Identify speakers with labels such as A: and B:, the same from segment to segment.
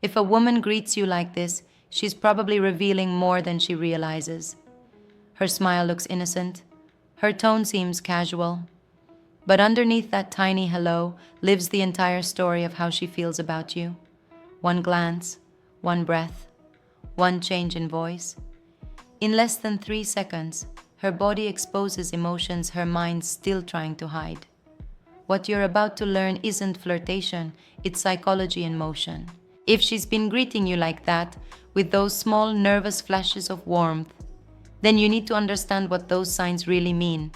A: If a woman greets you like this, she's probably revealing more than she realizes. Her smile looks innocent. Her tone seems casual. But underneath that tiny hello lives the entire story of how she feels about you. One glance, one breath, one change in voice. In less than 3 seconds, her body exposes emotions her mind's still trying to hide. What you're about to learn isn't flirtation, it's psychology in motion. If she's been greeting you like that, with those small nervous flashes of warmth, then you need to understand what those signs really mean.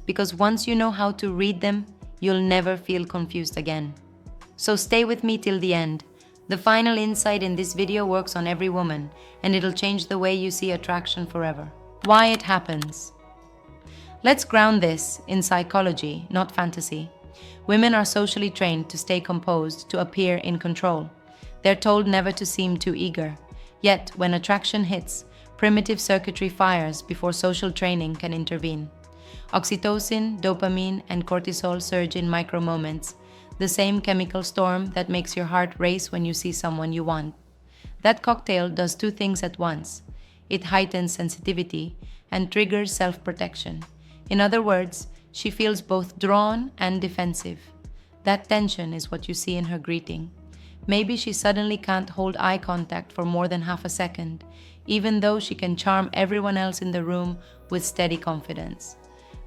A: Because once you know how to read them, you'll never feel confused again. So stay with me till the end. The final insight in this video works on every woman, and it'll change the way you see attraction forever. Why it happens. Let's ground this in psychology, not fantasy. Women are socially trained to stay composed, to appear in control. They're told never to seem too eager. Yet, when attraction hits, primitive circuitry fires before social training can intervene. Oxytocin, dopamine, and cortisol surge in micro moments, the same chemical storm that makes your heart race when you see someone you want. That cocktail does two things at once. It heightens sensitivity and triggers self-protection. In other words, she feels both drawn and defensive. That tension is what you see in her greeting. Maybe she suddenly can't hold eye contact for more than half a second, even though she can charm everyone else in the room with steady confidence.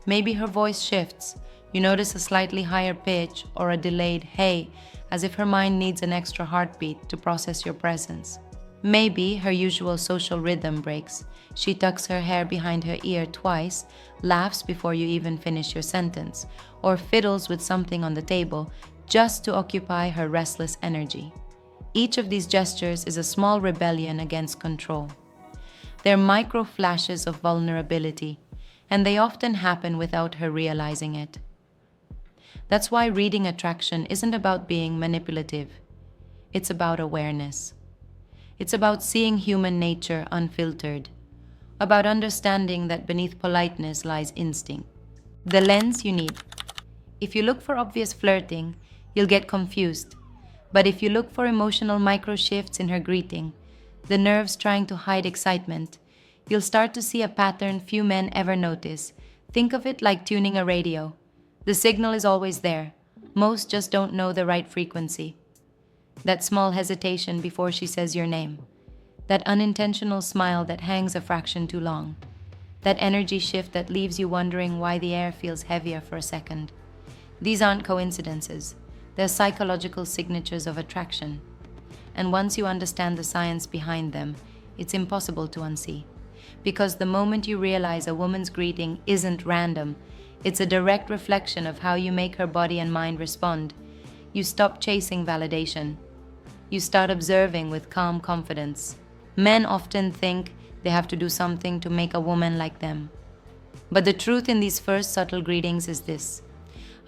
A: Maybe her voice shifts. You notice a slightly higher pitch or a delayed hey, as if her mind needs an extra heartbeat to process your presence. Maybe her usual social rhythm breaks. She tucks her hair behind her ear twice, laughs before you even finish your sentence, or fiddles with something on the table just to occupy her restless energy. Each of these gestures is a small rebellion against control. They're micro flashes of vulnerability, and they often happen without her realizing it. That's why reading attraction isn't about being manipulative. It's about awareness. It's about seeing human nature unfiltered, about understanding that beneath politeness lies instinct. The lens you need. If you look for obvious flirting, you'll get confused. But if you look for emotional micro shifts in her greeting, the nerves trying to hide excitement, you'll start to see a pattern few men ever notice. Think of it like tuning a radio. The signal is always there. Most just don't know the right frequency. That small hesitation before she says your name. That unintentional smile that hangs a fraction too long. That energy shift that leaves you wondering why the air feels heavier for a second. These aren't coincidences. They're psychological signatures of attraction. And once you understand the science behind them, it's impossible to unsee. Because the moment you realize a woman's greeting isn't random, it's a direct reflection of how you make her body and mind respond. You stop chasing validation. You start observing with calm confidence. Men often think they have to do something to make a woman like them. But the truth in these first subtle greetings is this.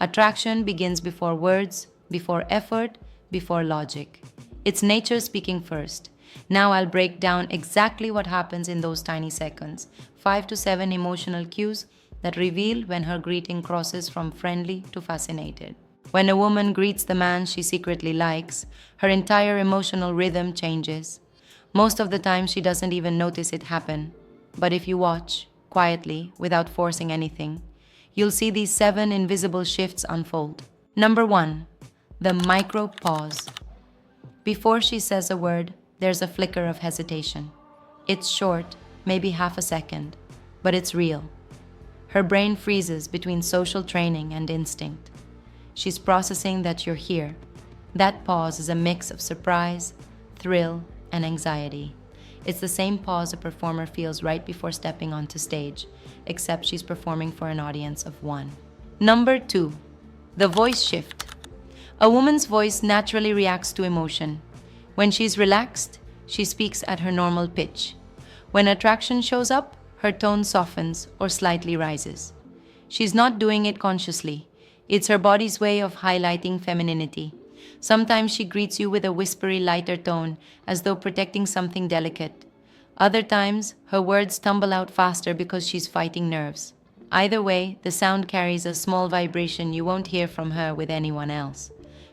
A: Attraction begins before words, before effort, before logic. It's nature speaking first. Now I'll break down exactly what happens in those tiny seconds. 5 to 7 emotional cues that reveal when her greeting crosses from friendly to fascinated. When a woman greets the man she secretly likes, her entire emotional rhythm changes. Most of the time she doesn't even notice it happen. But if you watch, quietly, without forcing anything, you'll see these 7 invisible shifts unfold. Number 1. The micro pause. Before she says a word, there's a flicker of hesitation. It's short, maybe half a second, but it's real. Her brain freezes between social training and instinct. She's processing that you're here. That pause is a mix of surprise, thrill, and anxiety. It's the same pause a performer feels right before stepping onto stage, except she's performing for an audience of 1. Number 2. The voice shift. A woman's voice naturally reacts to emotion. When she's relaxed, she speaks at her normal pitch. When attraction shows up, her tone softens or slightly rises. She's not doing it consciously. It's her body's way of highlighting femininity. Sometimes she greets you with a whispery, lighter tone, as though protecting something delicate. Other times, her words tumble out faster because she's fighting nerves. Either way, the sound carries a small vibration you won't hear from her with anyone else.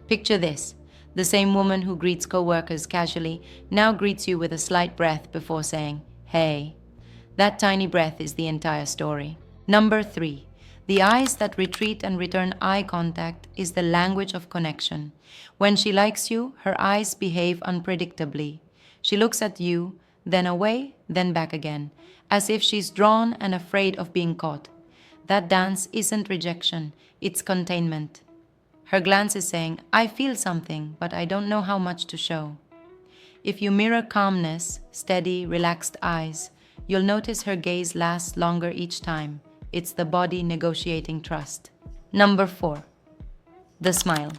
A: Picture this. The same woman who greets coworkers casually now greets you with a slight breath before saying, "Hey." That tiny breath is the entire story. Number 3. The eyes that retreat and return eye contact is the language of connection. When she likes you, her eyes behave unpredictably. She looks at you, then away, then back again, as if she's drawn and afraid of being caught. That dance isn't rejection, it's containment. Her glance is saying, "I feel something, but I don't know how much to show." If you mirror calmness, steady, relaxed eyes, you'll notice her gaze lasts longer each time. It's the body negotiating trust. Number 4. The smile.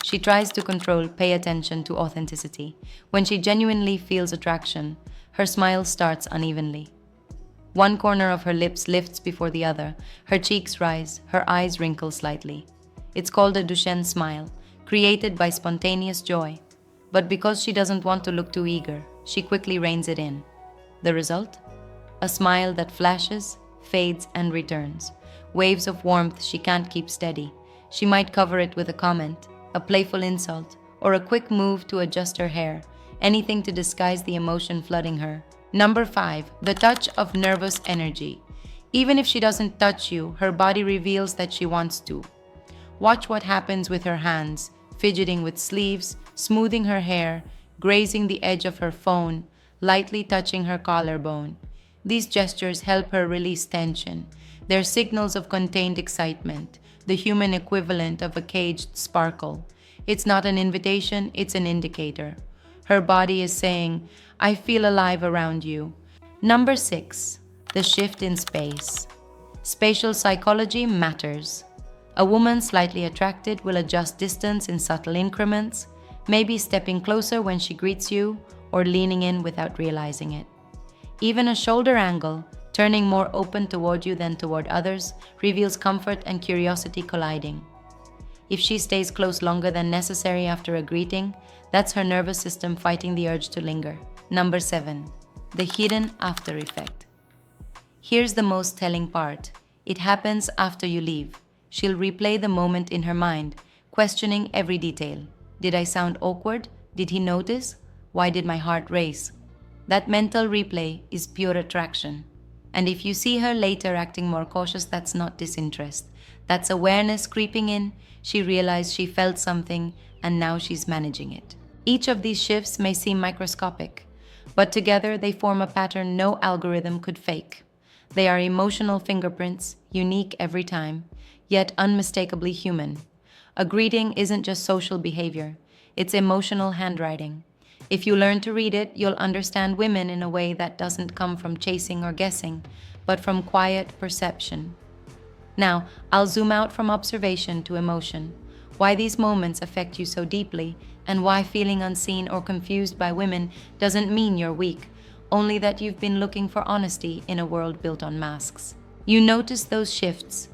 A: She tries to control pay attention to authenticity. When she genuinely feels attraction, her smile starts unevenly. One corner of her lips lifts before the other, her cheeks rise, her eyes wrinkle slightly. It's called a Duchenne smile, created by spontaneous joy. But because she doesn't want to look too eager, she quickly reins it in. The result? A smile that flashes, fades, and returns. Waves of warmth she can't keep steady. She might cover it with a comment, a playful insult, or a quick move to adjust her hair, anything to disguise the emotion flooding her. Number 5. The touch of nervous energy. Even if she doesn't touch you, her body reveals that she wants to. Watch what happens with her hands, fidgeting with sleeves, smoothing her hair, grazing the edge of her phone, lightly touching her collarbone. These gestures help her release tension. They're signals of contained excitement, the human equivalent of a caged sparkle. It's not an invitation, it's an indicator. Her body is saying, "I feel alive around you." Number 6. The shift in space. Spatial psychology matters. A woman slightly attracted will adjust distance in subtle increments, maybe stepping closer when she greets you or leaning in without realizing it. Even a shoulder angle, turning more open toward you than toward others, reveals comfort and curiosity colliding. If she stays close longer than necessary after a greeting, that's her nervous system fighting the urge to linger. Number 7. The hidden after effect. Here's the most telling part. It happens after you leave. She'll replay the moment in her mind, questioning every detail. Did I sound awkward? Did he notice? Why did my heart race? That mental replay is pure attraction. And if you see her later acting more cautious, that's not disinterest. That's awareness creeping in. She realized she felt something, and now she's managing it. Each of these shifts may seem microscopic, but together they form a pattern no algorithm could fake. They are emotional fingerprints, unique every time, yet unmistakably human. A greeting isn't just social behavior, it's emotional handwriting. If you learn to read it, you'll understand women in a way that doesn't come from chasing or guessing, but from quiet perception. Now, I'll zoom out from observation to emotion. Why these moments affect you so deeply, and why feeling unseen or confused by women doesn't mean you're weak, only that you've been looking for honesty in a world built on masks. You notice those shifts.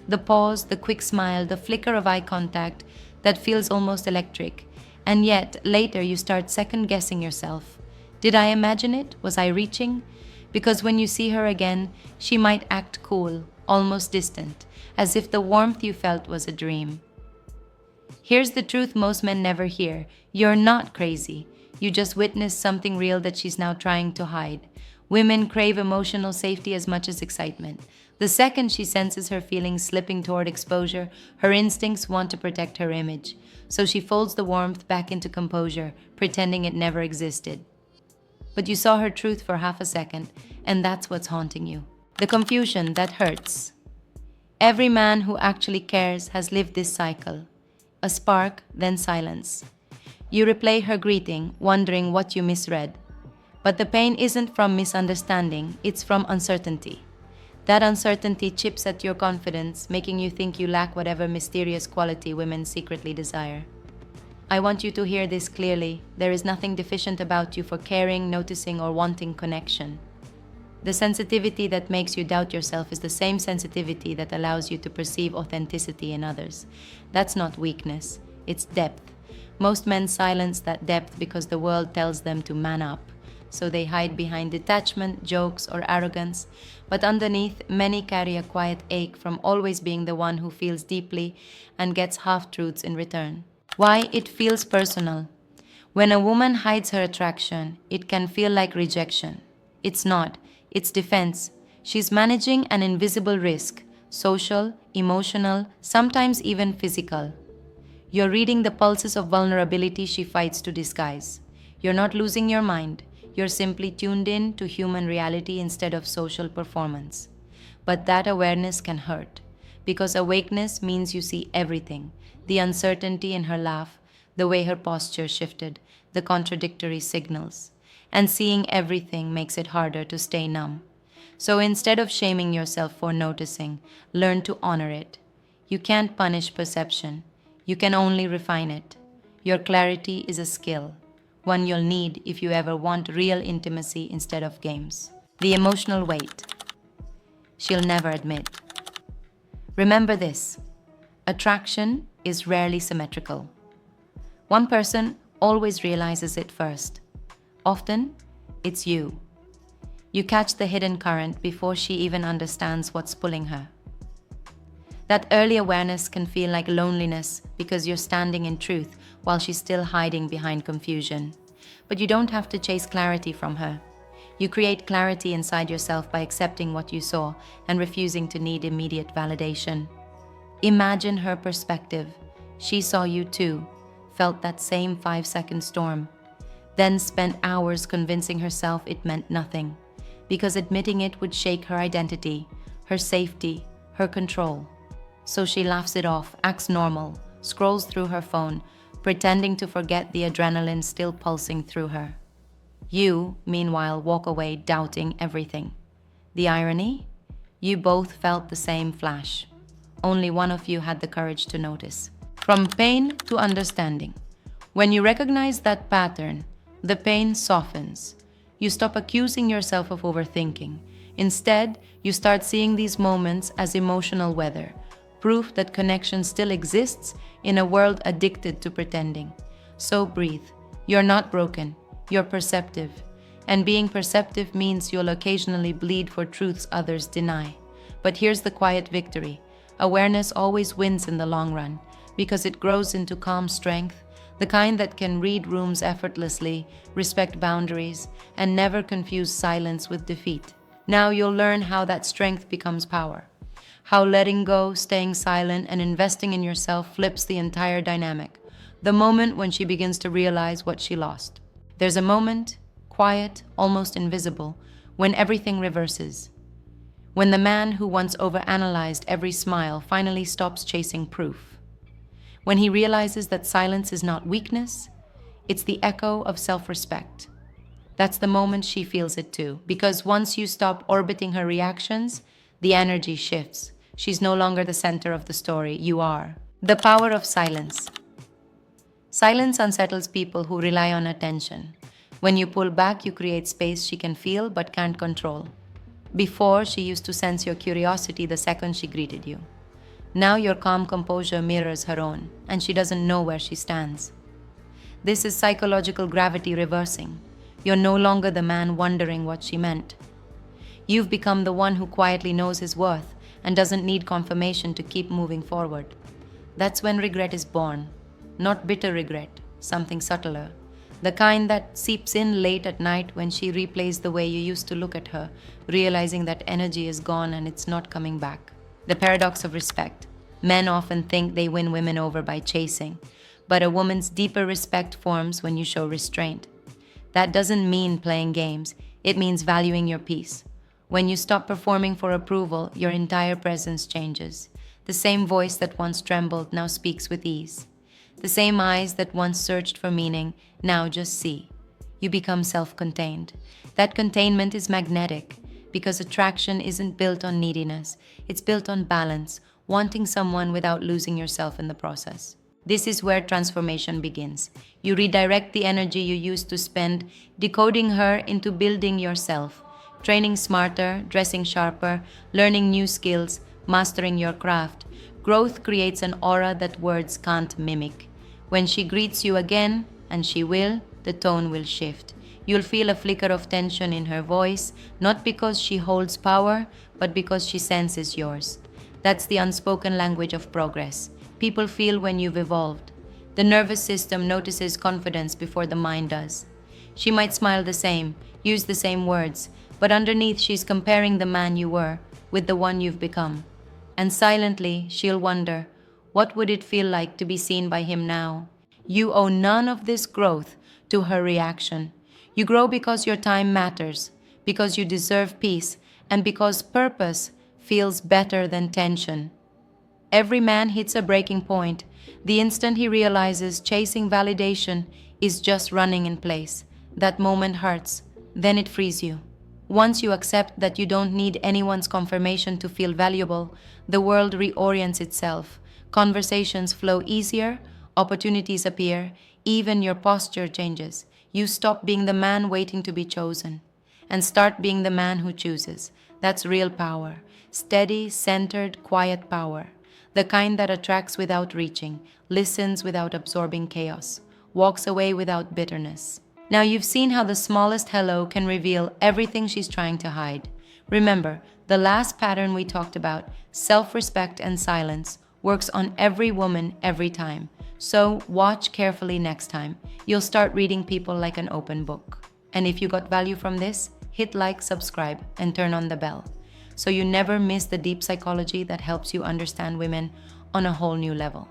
A: The pause, the quick smile, the flicker of eye contact that feels almost electric. And yet, later you start second-guessing yourself. Did I imagine it? Was I reaching? Because when you see her again, she might act cool, almost distant, as if the warmth you felt was a dream. Here's the truth most men never hear. You're not crazy. You just witnessed something real that she's now trying to hide. Women crave emotional safety as much as excitement. The second she senses her feelings slipping toward exposure, her instincts want to protect her image. So she folds the warmth back into composure, pretending it never existed. But you saw her truth for half a second, and that's what's haunting you. The confusion that hurts. Every man who actually cares has lived this cycle. A spark, then silence. You replay her greeting, wondering what you misread. But the pain isn't from misunderstanding, it's from uncertainty. That uncertainty chips at your confidence, making you think you lack whatever mysterious quality women secretly desire. I want you to hear this clearly. There is nothing deficient about you for caring, noticing, or wanting connection. The sensitivity that makes you doubt yourself is the same sensitivity that allows you to perceive authenticity in others. That's not weakness, it's depth. Most men silence that depth because the world tells them to man up. So they hide behind detachment, jokes, or arrogance. But underneath, many carry a quiet ache from always being the one who feels deeply and gets half-truths in return. Why it feels personal. When a woman hides her attraction, it can feel like rejection. It's not, it's defense. She's managing an invisible risk, social, emotional, sometimes even physical. You're reading the pulses of vulnerability she fights to disguise. You're not losing your mind, you're simply tuned in to human reality instead of social performance. But that awareness can hurt, because awakeness means you see everything: the uncertainty in her laugh, the way her posture shifted, the contradictory signals. And seeing everything makes it harder to stay numb. So instead of shaming yourself for noticing, learn to honor it. You can't punish perception, you can only refine it. Your clarity is a skill, one you'll need if you ever want real intimacy instead of games. The emotional weight. She'll never admit. Remember this: attraction is rarely symmetrical. One person always realizes it first. Often, it's you. You catch the hidden current before she even understands what's pulling her. That early awareness can feel like loneliness because you're standing in truth while she's still hiding behind confusion. But you don't have to chase clarity from her. You create clarity inside yourself by accepting what you saw and refusing to need immediate validation. Imagine her perspective. She saw you too, felt that same 5-second storm, then spent hours convincing herself it meant nothing, because admitting it would shake her identity, her safety, her control. So she laughs it off, acts normal, scrolls through her phone, pretending to forget the adrenaline still pulsing through her. You, meanwhile, walk away doubting everything. The irony? You both felt the same flash. Only one of you had the courage to notice. From pain to understanding. When you recognize that pattern, the pain softens. You stop accusing yourself of overthinking. Instead, you start seeing these moments as emotional weather, proof that connection still exists in a world addicted to pretending. So breathe. You're not broken. You're perceptive. And being perceptive means you'll occasionally bleed for truths others deny. But here's the quiet victory. Awareness always wins in the long run, because it grows into calm strength, the kind that can read rooms effortlessly, respect boundaries, and never confuse silence with defeat. Now you'll learn how that strength becomes power. How letting go, staying silent, and investing in yourself flips the entire dynamic. The moment when she begins to realize what she lost. There's a moment, quiet, almost invisible, when everything reverses. When the man who once overanalyzed every smile finally stops chasing proof. When he realizes that silence is not weakness, it's the echo of self-respect. That's the moment she feels it too, because once you stop orbiting her reactions, the energy shifts. She's no longer the center of the story, you are. The power of silence. Silence unsettles people who rely on attention. When you pull back, you create space she can feel but can't control. Before, she used to sense your curiosity the second she greeted you. Now your calm composure mirrors her own, and she doesn't know where she stands. This is psychological gravity reversing. You're no longer the man wondering what she meant. You've become the one who quietly knows his worth and doesn't need confirmation to keep moving forward. That's when regret is born. Not bitter regret, something subtler. The kind that seeps in late at night when she replays the way you used to look at her, realizing that energy is gone and it's not coming back. The paradox of respect. Men often think they win women over by chasing, but a woman's deeper respect forms when you show restraint. That doesn't mean playing games, it means valuing your peace. When you stop performing for approval, your entire presence changes. The same voice that once trembled now speaks with ease. The same eyes that once searched for meaning now just see. You become self-contained. That containment is magnetic, because attraction isn't built on neediness, it's built on balance, wanting someone without losing yourself in the process. This is where transformation begins. You redirect the energy you used to spend decoding her into building yourself, training smarter, dressing sharper, learning new skills, mastering your craft. Growth creates an aura that words can't mimic. When she greets you again, and she will, the tone will shift. You'll feel a flicker of tension in her voice, not because she holds power, but because she senses yours. That's the unspoken language of progress. People feel when you've evolved. The nervous system notices confidence before the mind does. She might smile the same, use the same words, but underneath she's comparing the man you were with the one you've become. And silently, she'll wonder, what would it feel like to be seen by him now? You owe none of this growth to her reaction. You grow because your time matters, because you deserve peace, and because purpose feels better than tension. Every man hits a breaking point the instant he realizes chasing validation is just running in place. That moment hurts, then it frees you. Once you accept that you don't need anyone's confirmation to feel valuable, the world reorients itself. Conversations flow easier, opportunities appear, even your posture changes. You stop being the man waiting to be chosen and start being the man who chooses. That's real power. Steady, centered, quiet power. The kind that attracts without reaching, listens without absorbing chaos, walks away without bitterness. Now you've seen how the smallest hello can reveal everything she's trying to hide. Remember, the last pattern we talked about, self-respect and silence, works on every woman every time. So watch carefully next time. You'll start reading people like an open book. And if you got value from this, hit like, subscribe, and turn on the bell, so you never miss the deep psychology that helps you understand women on a whole new level.